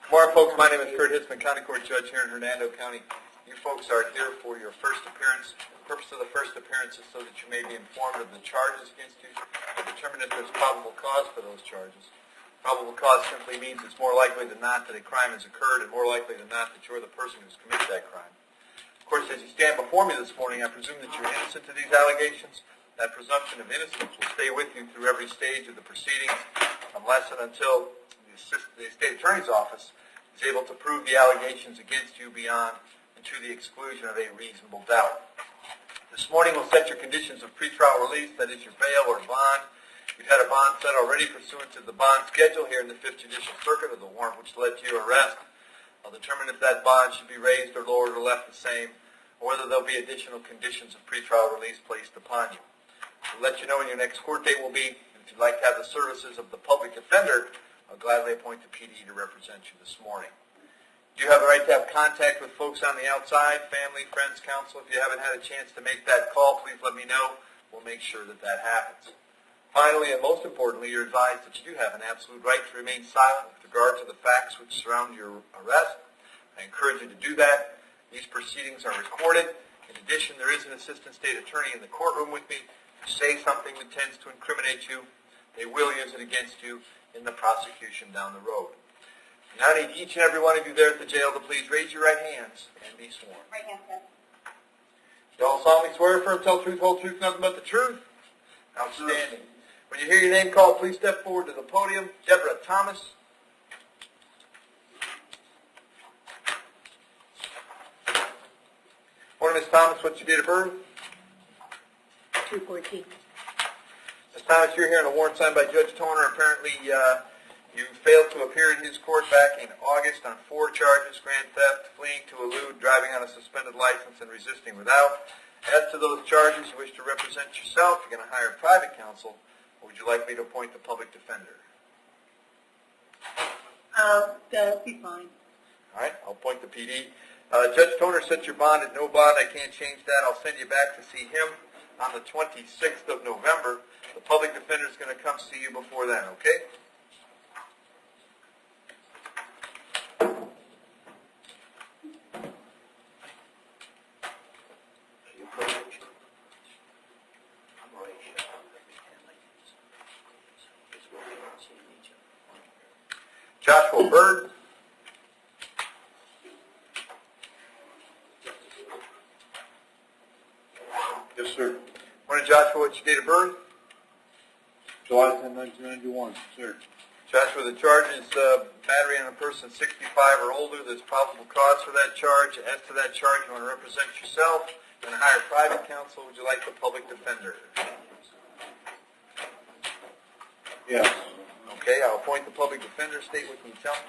Good morning, folks. My name is Hitzemann, County Court Judge here in Hernando County. You folks are here for your first appearance. The purpose of the first appearance is so that you may be informed of the charges against you and determine if there's probable cause for those charges. Probable cause simply means it's more likely than not that a crime has occurred and more likely than not that you're the person who's committed that crime. Of course, as you stand before me this morning, I presume that you're innocent of these allegations. That presumption of innocence will stay with you through every stage of the proceedings unless and until the State Attorney's Office is able to prove the allegations against you beyond and to the exclusion of a reasonable doubt. This morning we'll set your conditions of pretrial release, that is your bail or bond. You've had a bond set already pursuant to the bond schedule here in the 5th Judicial Circuit of the warrant which led to your arrest. I'll determine if that bond should be raised or lowered or left the same, or whether there'll be additional conditions of pretrial release placed upon you. We'll let you know when your next court date will be. If you'd like to have the services of the public defender, I'll gladly appoint the PD to represent you this morning. You have the right to have contact with folks on the outside, family, friends, counsel. If you haven't had a chance to make that call, please let me know. We'll make sure that that happens. Finally, and most importantly, you're advised that you do have an absolute right to remain silent with regard to the facts which surround your arrest. I encourage you to do that. These proceedings are recorded. In addition, there is an assistant state attorney in the courtroom with me. If you say something that tends to incriminate you, they will use it against you in the prosecution down the road. Now I need each and every one of you there at the jail to please raise your right hands and be sworn. Right hand, sir. You all solemnly swear affirm, tell the truth, whole truth, nothing but the truth? Outstanding. When you hear your name called, please step forward to the podium. Deborah Thomas. Morning, Ms. Thomas. What's your date of birth? 214. Ms. Thomas, you're here on a warrant signed by Judge Toner. Apparently, you failed to appear in his court back in August on 4 charges: grand theft, fleeing to elude, driving on a suspended license, and resisting without. As to those charges, you wish to represent yourself. You're going to hire private counsel, or would you like me to appoint the public defender? That'll be fine. All right, I'll appoint the PD. Judge Toner set your bond at no bond. I can't change that. I'll send you back to see him on the 26th of November. The public defender is going to come see you before then, okay? Joshua Bird. Yes, sir. Morning, Joshua. What's your date of birth? July 10, 1991, sir. Joshua, the charge is battery on a person 65 or older. There's probable cause for that charge. As to that charge, you want to represent yourself. You want to hire private counsel. Would you like the public defender? Yes. Okay, I'll appoint the public defender. State what you tell me.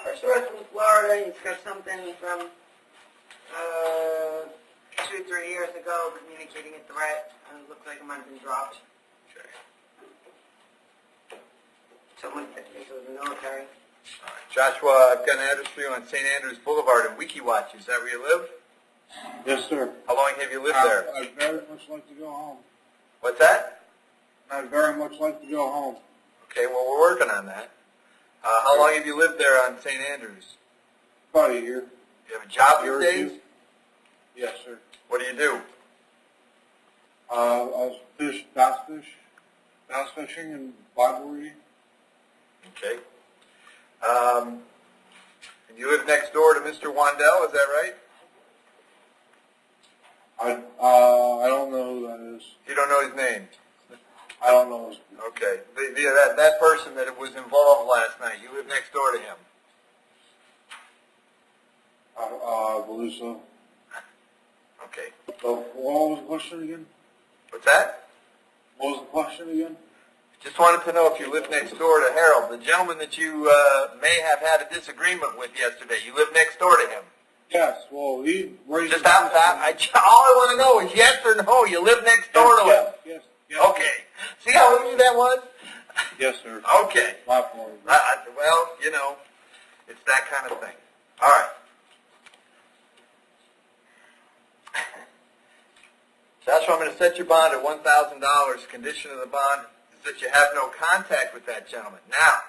First arrest in Florida. He's got something from 2-3 years ago, communicating a threat. It looks like it might have been dropped. Okay. Someone said this was the military. All right. Joshua, I've got an address for you on St. Andrews Boulevard in Weekiwatchee. Is that where you live? Yes, sir. How long have you lived there? I'd very much like to go home. What's that? I'd very much like to go home. Okay, well, we're working on that. How long have you lived there on St. Andrews? About a year. Do you have a job Year or these days? two. Yes, sir. What do you do? I was bass fishing and Bible reading. Okay. And you live next door to Mr. Wandell, is that right? I don't know who that is. You don't know his name? I don't know his name. Okay. That person that was involved last night, you live next door to him? I believe so. Okay. So, what was the question again? What's that? What was the question again? Just wanted to know if you live next door to Harold, the gentleman that you may have had a disagreement with yesterday. You live next door to him? Yes, well, he raised Just out. All I want to know is yes or no. You live next door to him? Yes. Okay. See how easy that was? Yes, sir. Okay. My fault. Well, you know, it's that kind of thing. All right. Joshua, I'm going to set your bond at $1,000. Condition of the bond is that you have no contact with that gentleman. Now,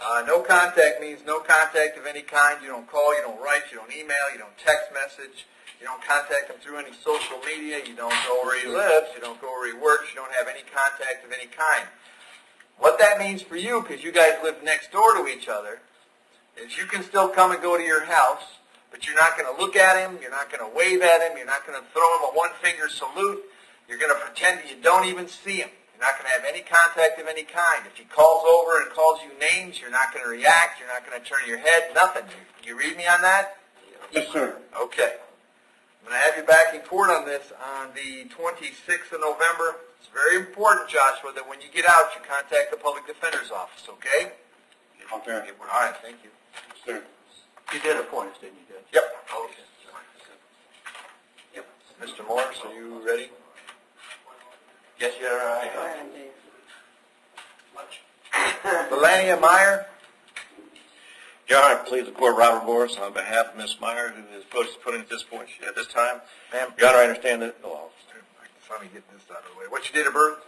No contact means no contact of any kind. You don't call, you don't write, you don't email, you don't text message. You don't contact him through any social media. You don't know where he lives. You don't go where he works. You don't have any contact of any kind. What that means for you, because you guys live next door to each other, is you can still come and go to your house, but you're not going to look at him. You're not going to wave at him. You're not going to throw him a one-finger salute. You're going to pretend that you don't even see him. You're not going to have any contact of any kind. If he calls over and calls you names, you're not going to react. You're not going to turn your head. Nothing. You read me on that? Yes, sir. Okay. I'm going to have you back in court on this on the 26th of November. It's very important, Joshua, that when you get out, you contact the public defender's office, okay? Okay. All right, thank you. Sir. You did appoint us, didn't you, Judge? Yep. Okay. Yep. Mr. Morris, are you ready? Yes, you're Go right. ahead, Dave. Melania Meyer? Your Honor, please the court, Robert Morris, on behalf of Ms. Meyer, who is supposed to put in at this point at this time. Ma'am. Your Honor, I understand that. Let me get this out of the way. What's your date of birth?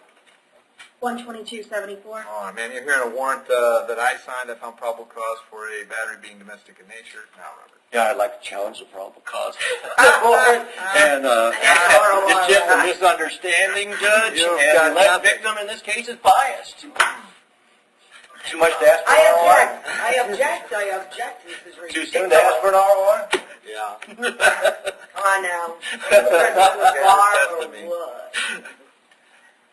12274. Oh, man, you're hearing a warrant that I signed. I found probable cause for a battery being domestic in nature. Now, Robert. Yeah, I'd like to challenge the probable cause. And it's just a misunderstanding, Judge, You've and got the alleged nothing. victim in this case is biased. Too much to ask for an R1? I object, this is ridiculous. Too soon to ask for an R1? Yeah. Come on now. Bar or blood?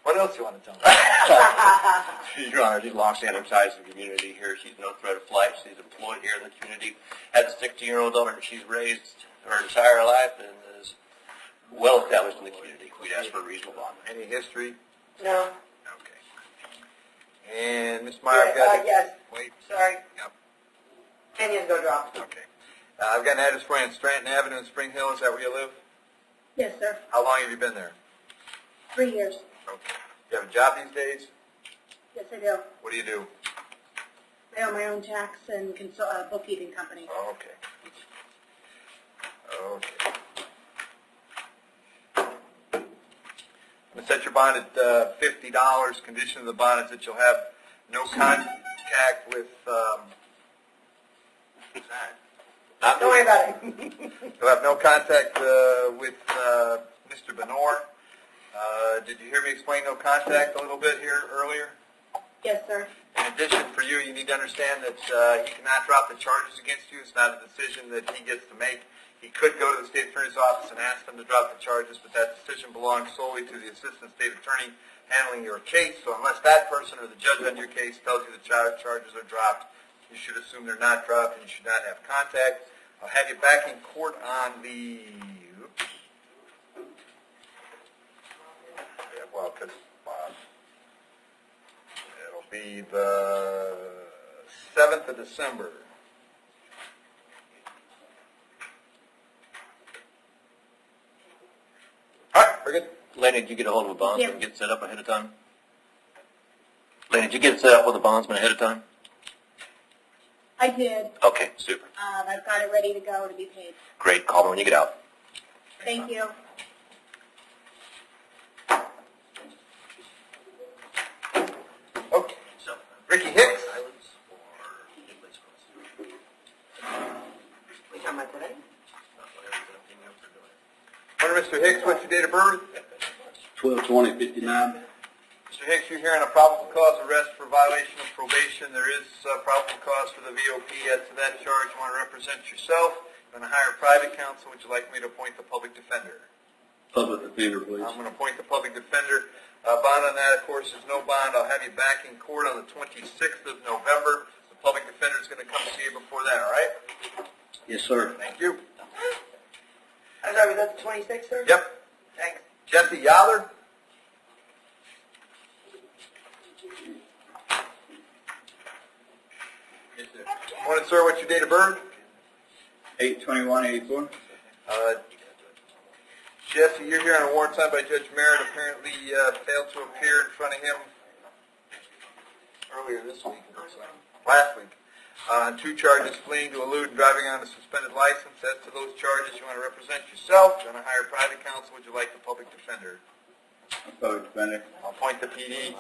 What else you want to tell me? Your Honor, she's long-standing ties in the community here. She's no threat of flight. She's employed here in the community. Has a 16-year-old daughter that she's raised her entire life and is well established in the community. We'd ask for a reasonable bond. Any history? No. Okay. And Ms. Meyer, I've got Yes. Wait. Sorry. Yep. Kenyon's go drop. Okay. I've got an address for you on Stratton Avenue in Spring Hill. Is that where you live? Yes, sir. How long have you been there? 3 years. Okay. You have a job these days? Yes, I do. What do you do? I own my own tax and bookkeeping company. Oh, okay. Okay. I'm going to set your bond at $50. Condition of the bond is that you'll have no contact with, what's that? Don't worry about it. You'll have no contact with Mr. Benor. Did you hear me explain no contact a little bit here earlier? Yes, sir. In addition, for you, you need to understand that he cannot drop the charges against you. It's not a decision that he gets to make. He could go to the state attorney's office and ask them to drop the charges, but that decision belongs solely to the assistant state attorney handling your case. So unless that person or the judge on your case tells you the charges are dropped, you should assume they're not dropped and you should not have contact. I'll have you back in court on the... Well, because it'll be the 7th of December. All right, we're good. Lane, did you get a hold of a bondsman and Yeah. get set up ahead of time? Lane, did you get set up with a bondsman ahead of time? I did. Okay, super. I've got it ready to go to be paid. Great. Call me when you get out. Thank you. Okay. So, Ricky Hicks. We talking about today? Wonder, Mr. Hicks, what's your date of birth? 12/20/59. Mr. Hicks, you're here on a probable cause arrest for violation of probation. There is probable cause for the VOP. As to that charge, you want to represent yourself. You want to hire private counsel. Would you like me to appoint the public defender? Public defender, please. I'm going to appoint the public defender. Bond on that, of course, is no bond. I'll have you back in court on the 26th of November. The public defender is going to come see you before that, all right? Yes, sir. Thank you. I'm sorry, was that the 26th, sir? Yep. Thanks. Jesse Yowler. Morning, sir. What's your date of birth? 8/21/84. Jesse, you're here on a warrant signed by Judge Merritt. Apparently failed to appear in front of him earlier this week, it looks like. Last week. On 2 charges, fleeing to elude and driving on a suspended license. As to those charges, you want to represent yourself. You want to hire private counsel. Would you like the public defender? Public defender. I'll appoint the PD.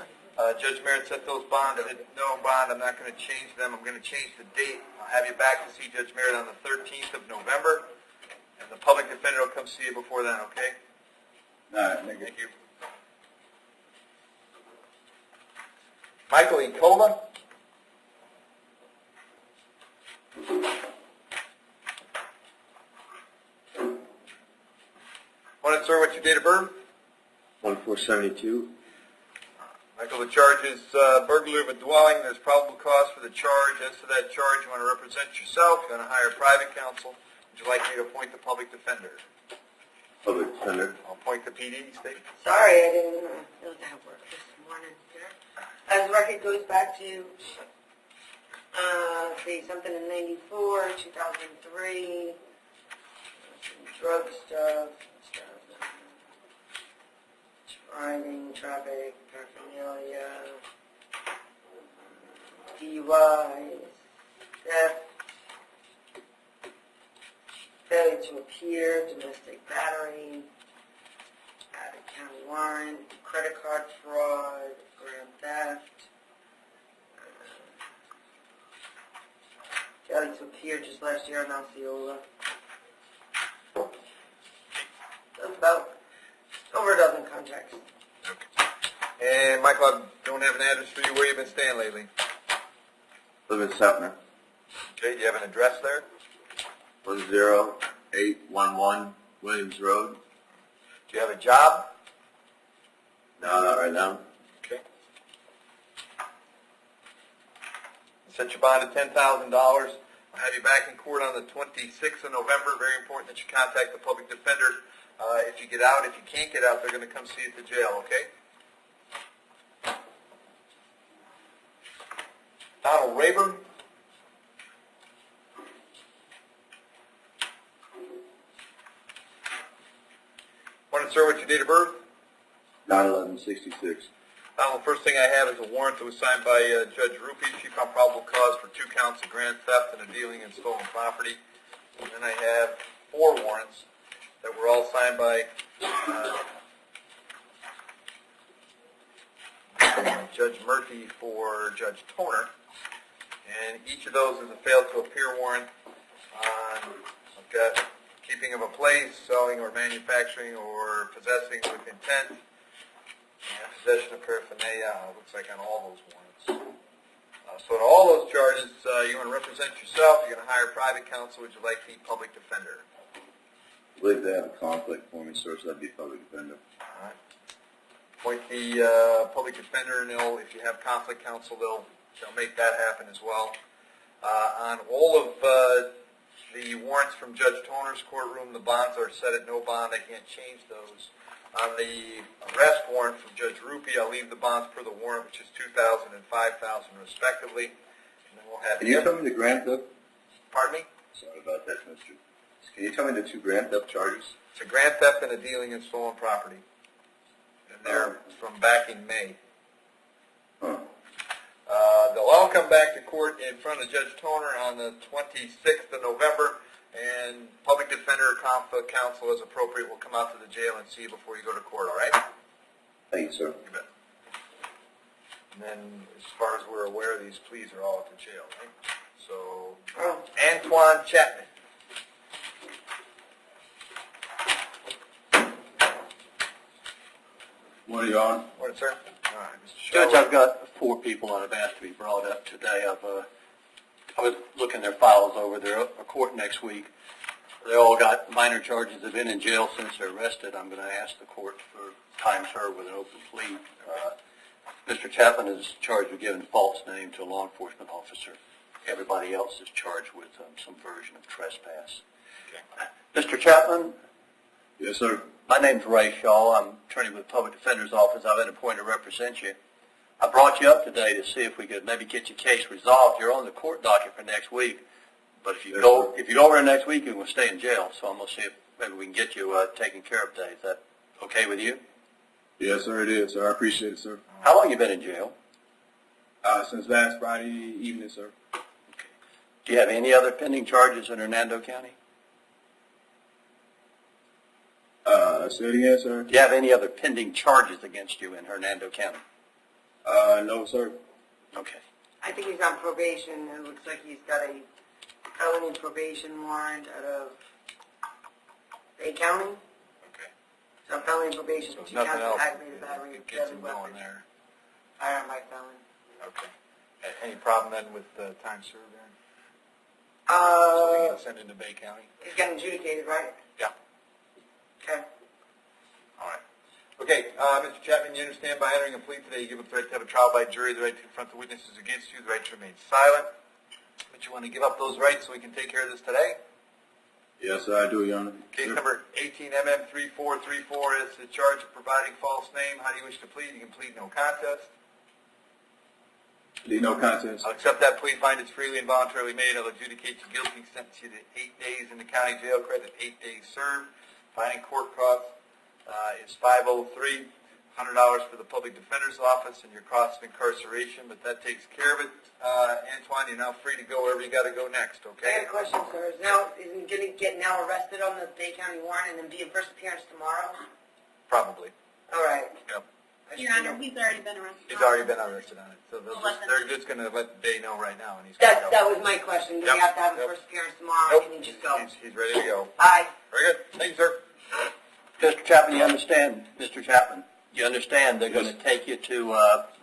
Judge Merritt set those bonds at no bond. I'm not going to change them. I'm going to change the date. I'll have you back to see Judge Merritt on the 13th of November, and the public defender will come see you before then, okay? All right, thank you. Thank you. Michael Ecola. Want to, sir, what's your date of birth? 1472. Michael, the charge is burglary of a dwelling. There's probable cause for the charge. As to that charge, you want to represent yourself. You want to hire private counsel. Would you like me to appoint the public defender? Public defender. I'll appoint the PD state. Sorry, I didn't know that work this morning. As record goes back to, see, something in 94, 2003, drug stuff, driving, traffic, paraphernalia, DUIs, theft, failure to appear, domestic battery, added county warrant, credit card fraud, grand theft, failure to appear just last year in Osceola. That's about over a dozen contacts. And Michael, I don't have an address for you. Where you been staying lately? Live in Sefner. Okay, do you have an address there? 10811 Williams Road. Do you have a job? No, not right now. Okay. Set your bond at $10,000. I'll have you back in court on the 26th of November. Very important that you contact the public defender. If you get out, if you can't get out, they're going to come see you at the jail, okay? Donald Rayburn. Want to, sir, what's your date of birth? 9/11/66. Donald, the first thing I have is a warrant that was signed by Judge Rupi. She found probable cause for 2 counts of grand theft and a dealing in stolen property. And then I have 4 warrants that were all signed by Judge Murphy for Judge Toner. And each of those is a failed to appear warrant on, I've got keeping of a place, selling or manufacturing or possessing with intent, and possession of paraphernalia, looks like on all those warrants. So in all those charges, you want to represent yourself, you're going to hire private counsel, would you like the public defender? I believe they have a conflict for me, sir, so that'd be public defender. All right. Appoint the public defender, and if you have conflict counsel, they'll make that happen as well. On all of the warrants from Judge Toner's courtroom, the bonds are set at no bond. I can't change those. On the arrest warrant from Judge Rupi, I'll leave the bonds per the warrant, which is $2,000 and $5,000 respectively. And then we'll have. Can you tell me the grand theft? Pardon me? Sorry about that, Mr. Can you tell me the 2 grand theft charges? It's a grand theft and a dealing in stolen property. And they're from back in May. Huh. They'll all come back to court in front of Judge Toner on the 26th of November, and public defender or conflict counsel, as appropriate, will come out to the jail and see you before you go to court, all right? Thank you, sir. You bet. And then, as far as we're aware, these pleas are all at the jail, right? So, Antoine Chapman. What are you on? Morning, sir. All right, Mr. Judge, Shaw. I've got 4 people that I've asked to be brought up today. I was looking their files over. They're up for court next week. They all got minor charges. They've been in jail since they're arrested. I'm going to ask the court for time served with an open plea. Mr. Chapman is charged with giving a false name to a law enforcement officer. Everybody else is charged with some version of trespass. Okay. Mr. Chapman, Yes, sir. my name's Ray Shaw. I'm attorney with the Public Defender's Office. I've been appointed to represent you. I brought you up today to see if we could maybe get your case resolved. You're on the court docket for next week, but if you go over there next week, you're going to stay in jail. So I'm going to see if maybe we can get you taken care of today. Is that okay with you? Yes, sir, it is, sir. I appreciate it, sir. How long you been in jail? Since last Friday evening, sir. Do you have any other pending charges in Hernando County? Say it again, sir. Do you have any other pending charges against you in Hernando County? No, sir. Okay. I think he's on probation, and it looks like he's got a felony probation warrant out of Bay County. Okay. So felony probation, So it's 2 nothing counts of else aggravated battery that with gets deadly him going weapon. there. Firearm by felon. Okay. Any problem then with time served there? So we can send him to Bay County? He's getting adjudicated, right? Yeah. Okay. All right. Okay, Mr. Chapman, you understand by entering a plea today, you give up the right to have a trial by jury, the right to confront the witnesses against you, the right to remain silent. But you want to give up those rights so we can take care of this today? Yes, sir, I do, Your Honor. Case number 18MM3434 is the charge of providing false name. How do you wish to plead? You can plead no contest. Plead no contest. I'll accept that plea, find it's freely and voluntarily made. I'll adjudicate you guilty, sentence you to 8 days in the county jail, credit 8 days served. Finding court costs is $503, $100 for the public defender's office and your cost of incarceration, but that takes care of it. Antoine, you're now free to go wherever you got to go next, I okay? got a question, sir. Is he going to get now arrested on the Bay County warrant and then be in first appearance tomorrow? Probably. All right. Yep. Your Honor, he's already been arrested. He's already been arrested on it, so they're just going to let Bay know right now, and he's going to go. That was my question. Do we Yep, have to have a yep. first appearance tomorrow? Nope, Can he just go? he's ready to go. Bye. Very good. Thank you, sir. Mr. Chapman, you understand, Mr. Chapman, you understand they're going to take you to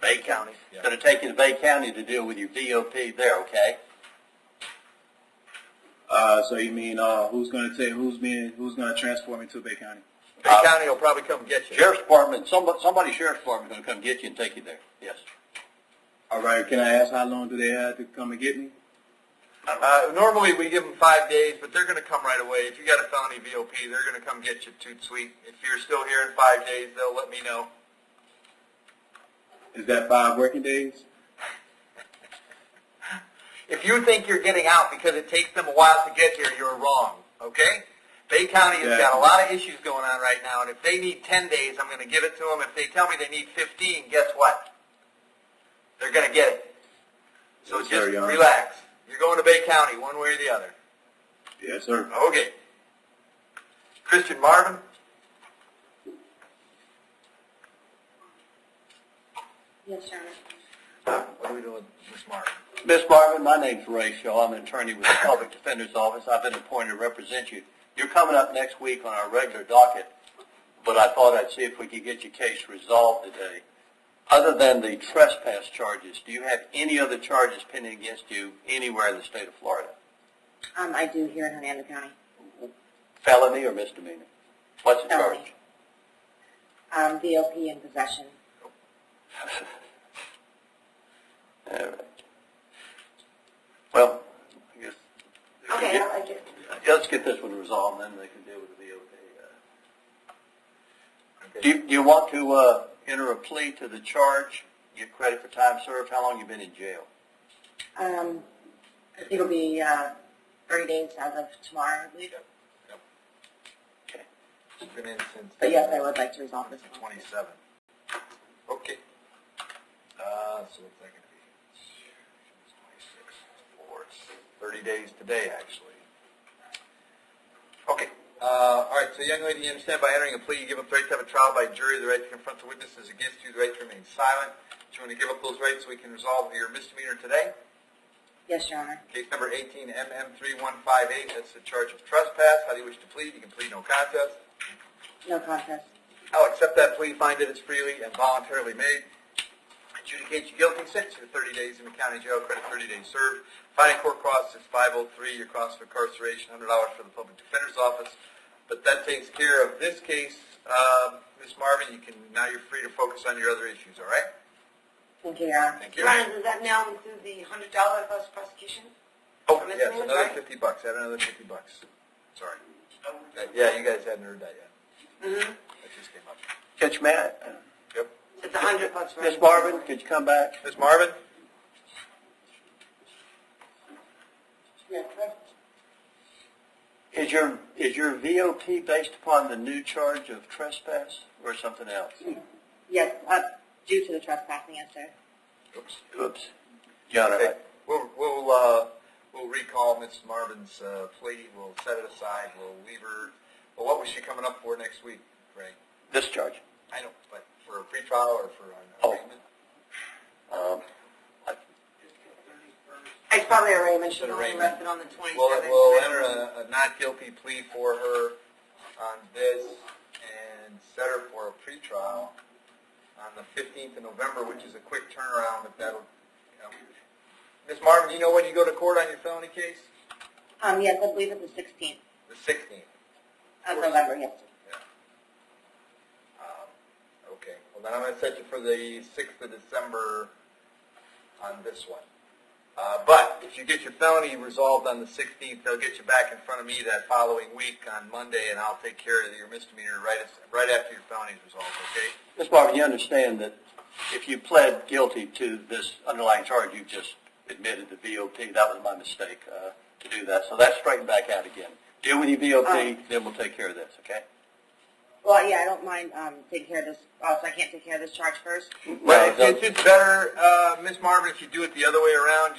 Bay County. Yeah. Going to take you to Bay County to deal with your VOP there, okay? So you mean who's going to transport me to Bay County? Bay County will probably come get you. Sheriff's Department, somebody Sheriff's Department going to come get you and take you there, yes. All right. Can I ask how long do they have to come and get me? Normally we give them 5 days, but they're going to come right away. If you got a felony VOP, they're going to come get you toot sweet. If you're still here in 5 days, they'll let me know. Is that 5 working days? If you think you're getting out because it takes them a while to get here, you're wrong, okay? Bay County has got a lot of issues going on right now, and if they need 10 days, I'm going to give it to them. If they tell me they need 15, guess what? They're going to get it. So Yes, just sir, Your Honor. relax. You're going to Bay County one way or the other. Yes, sir. Okay. Christian Marvin? Yes, Your Honor. What are we doing with Ms. Marvin? Miss Marvin, my name's Ray Shaw. I'm an attorney with the Public Defender's Office. I've been appointed to represent you. You're coming up next week on our regular docket, but I thought I'd see if we could get your case resolved today. Other than the trespass charges, do you have any other charges pending against you anywhere in the state of Florida? I do here in Hernando County. Felony or misdemeanor? What's the Felony. charge? VOP in possession. All right. Well, I guess. Okay, I like it. Let's get this one resolved, and then they can deal with the VOP. Okay. Do you want to enter a plea to the charge, get credit for time served? How long you been in jail? It'll be 30 days as of tomorrow, I believe. Yep. Okay. She's been in since... But yes, I would like to resolve this one. 27. Okay. So what's that going to be? 26, 4, it's 30 days today, actually. Okay. All right, so young lady, you understand by entering a plea, you give up the right to have a trial by jury, the right to confront the witnesses against you, the right to remain silent. Do you want to give up those rights so we can resolve your misdemeanor today? Yes, Your Honor. Case number 18MM3158, that's the charge of trespass. How do you wish to plead? You can plead no contest. No contest. I'll accept that plea, find that it's freely and voluntarily made. Adjudicate you guilty, sentence you to 30 days in the county jail, credit 30 days served. Finding court costs is $503, your cost of incarceration, $100 for the public defender's office. But that takes care of this case. Ms. Marvin, now you're free to focus on your other issues, all right? Thank you, Your Honor. Thank you. Ryan, does that now include the $100 plus prosecution? Oh, For yes, misdemeanors, another right? $50. Add another $50. Sorry. Yeah, you guys hadn't heard that yet. Mm-hmm. That just came up. Catch Matt. Yep. It's 100 bucks for Miss Marvin, could you come back? Ms. Marvin? Yes, sir. Is your VOP based upon the new charge of trespass or something else? Yes, due to the trespassing, yes, sir. Oops. Oops. John, Okay. We'll recall Ms. Marvin's plea. We'll set it aside. We'll leave her. Well, what was she coming up for next week, Ray? this charge. I know, but for a pretrial or for an Oh. arraignment? It's probably arraignment, she's An only arraignment. arrested on the 27th. We'll enter a not guilty plea for her on this and set her for a pretrial on the 15th of November, which is a quick turnaround if that'll, you know. Ms. Marvin, do you know when you go to court on your felony case? Yes, I believe it's the 16th The 16th. of November, yes. Okay, well then I'm going to set you for the 6th of December on this one. But if you get your felony resolved on the 16th, they'll get you back in front of me that following week on Monday, and I'll take care of your misdemeanor right after your felony is resolved, okay? Ms. Marvin, you understand that if you pled guilty to this underlying charge, you just admitted the VOP. That was my mistake to do that. So that's straightened back out again. Deal with your VOP, then we'll take care of this, okay? Well, yeah, I don't mind taking care of this. Oh, so I can't take care of this charge first? Well, it's better, Ms. Marvin, if you do it the other way around.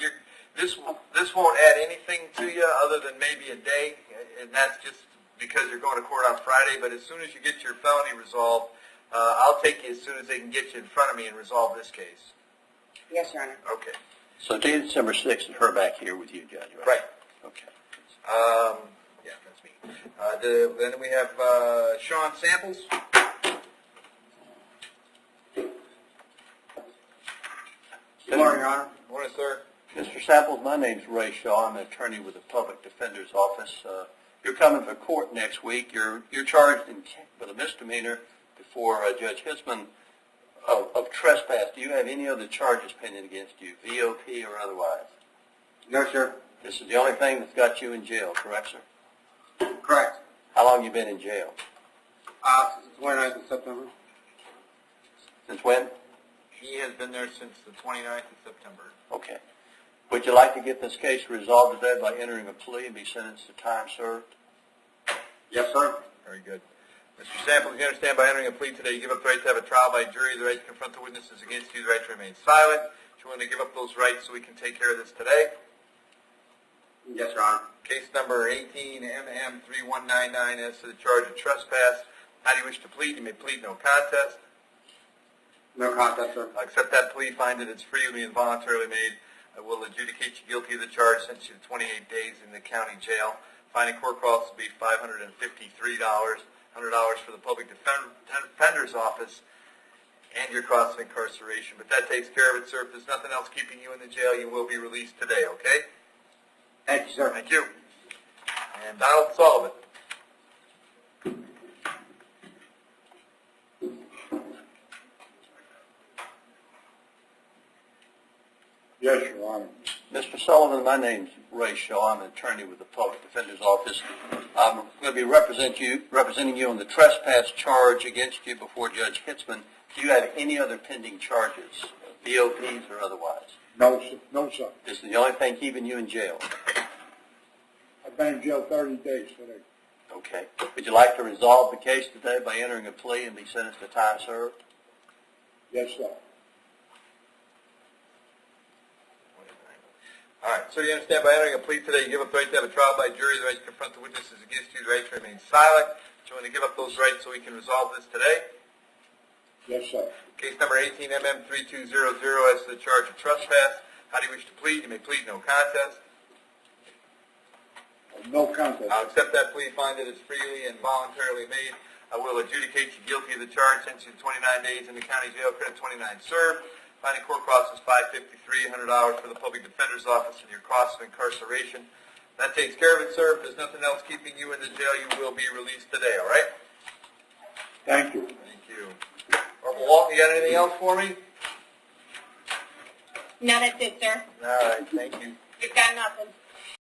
This won't add anything to you other than maybe a day, and that's just because you're going to court on Friday. But as soon as you get your felony resolved, I'll take you as soon as they can get you in front of me and resolve this case. Yes, Your Honor. Okay. So December 6th is her back here with you, Judge, right? Right. Okay. Yeah, that's me. Then we have Sean Samples. Good morning, Your Honor. Morning, sir. Mr. Samples, my name's Ray Shaw. I'm an attorney with the Public Defender's Office. You're coming to court next week. You're charged with a misdemeanor before Judge Hitzemann of trespass. Do you have any other charges pending against you, VOP or otherwise? No, sir. This is the only thing that's got you in jail, correct, sir? Correct. How long you been in jail? Since the 29th of September. Since when? He has been there since the 29th of September. Okay. Would you like to get this case resolved today by entering a plea and be sentenced to time served? Yes, sir. Very good. Mr. Samples, you understand by entering a plea today, you give up the right to have a trial by jury, the right to confront the witnesses against you, the right to remain silent. Do you want to give up those rights so we can take care of this today? Yes, Your Honor. Case number 18MM3199 as to the charge of trespass. How do you wish to plead? You may plead no contest. No contest, sir. I'll accept that plea, find that it's freely and voluntarily made. I will adjudicate you guilty of the charge, sentence you to 28 days in the county jail. Finding court costs will be $553, $100 for the Public Defender's Office, and your cost of incarceration. But that takes care of it, sir. If there's nothing else keeping you in the jail, you will be released today, okay? Thank you, sir. Thank you. And Donald Sullivan. Yes, Your Honor. Mr. Sullivan, my name's Ray Shaw. I'm an attorney with the Public Defender's Office. I'm going to be representing you on the trespass charge against you before Judge Hitzemann. Do you have any other pending charges, VOPs or otherwise? No, sir. No, sir. This is the only thing keeping you in jail. I've been in jail 30 days today. Okay. Would you like to resolve the case today by entering a plea and be sentenced to time served? Yes, sir. All right, so you understand by entering a plea today, you give up the right to have a trial by jury, the right to confront the witnesses against you, the right to remain silent. Do you want to give up those rights so we can resolve this today? Yes, sir. Case number 18MM3200 as to the charge of trespass. How do you wish to plead? You may plead no contest. No contest. I'll accept that plea, find that it's freely and voluntarily made. I will adjudicate you guilty of the charge, sentence you to 29 days in the county jail, credit 29 served. Finding court costs is $553, $100 for the Public Defender's Office and your cost of incarceration. That takes care of it, sir. If there's nothing else keeping you in the jail, you will be released today, all right? Thank you. Thank you. Corporal Walton, you got anything else for me? No, that's it, sir. All right, thank you. You've got nothing.